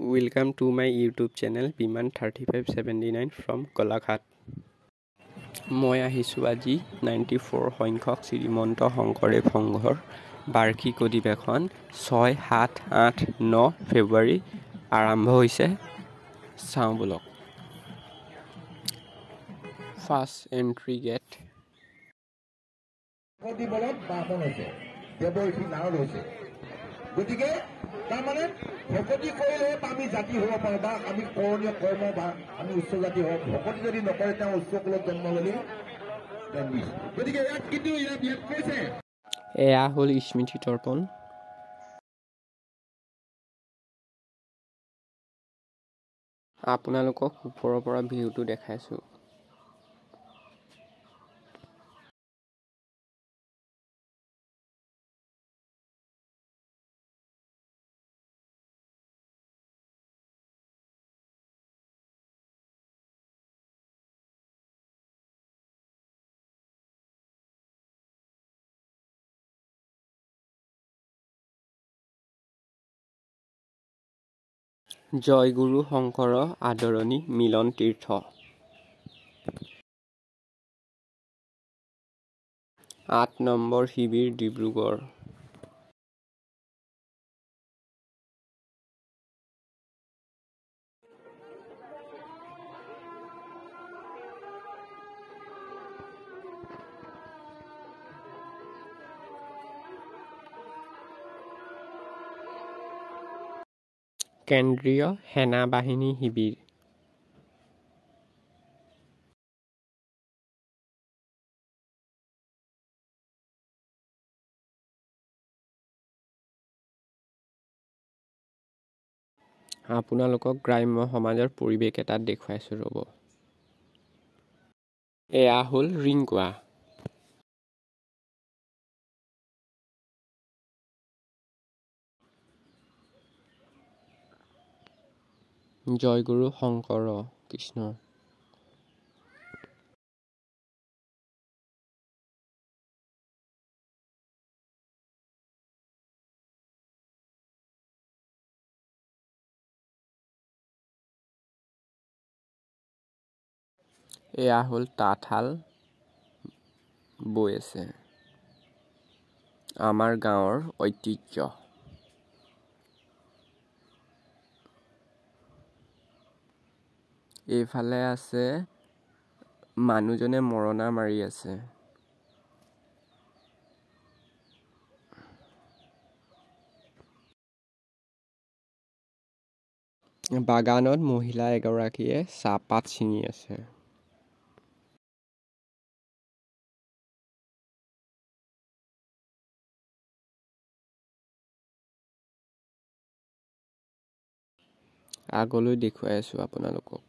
Welcome to my YouTube channel Biman3579 from Golaghat. মই আহিছোঁ আজি 94 সংখ্যক শ্ৰীমন্ত শংকৰদেৱ সংঘৰ বাৰ্ষিক অধিৱেশন 6, 7, 8, 9 ফেব্ৰুৱাৰী আৰম্ভ হৈছে। চাওঁ বলক। ফাৰ্ষ্ট এন্ট্ৰি গেট গতিকে তাৰমানে ভকতি কৰিলে আমি জাতি হ'ব পাৰোঁ বা আমি কৰণীয় কৰ্ম বা আমি উচ্চ জাতি হওক। ভকতি যদি নকৰে তেওঁ উচ্চ কুলত জন্ম ল'লি গতিকে ইয়াত কিন্তু ইয়াত কৈছে এয়া হ'ল স্মৃতি তৰ্পণ। আপোনালোকক ওপৰৰ পৰা ভিউটো দেখাইছোঁ। জয়গুৰু শংকৰ আদৰণি মিলন তীৰ্থ। 8 নম্বৰ শিবিৰ ডিব্ৰুগড়। কেন্দ্ৰীয় সেনাবাহিনী শিবিৰ। আপোনালোকক গ্ৰাম্য সমাজৰ পৰিৱেশ এটাত দেখুৱাইছোঁ ৰ'ব। এয়া হ'ল ৰিংকুৱা। জয়গুৰু শংকৰ কৃষ্ণ। এয়া হ'ল তাঁতশাল বৈ আছে। আমাৰ গাঁৱৰ ঐতিহ্য। এইফালে আছে মানুহজনে মৰণা মাৰি আছে। বাগানত মহিলা এগৰাকীয়ে চাহপাত ছিঙি আছে। আগলৈ দেখুৱাই আছোঁ আপোনালোকক।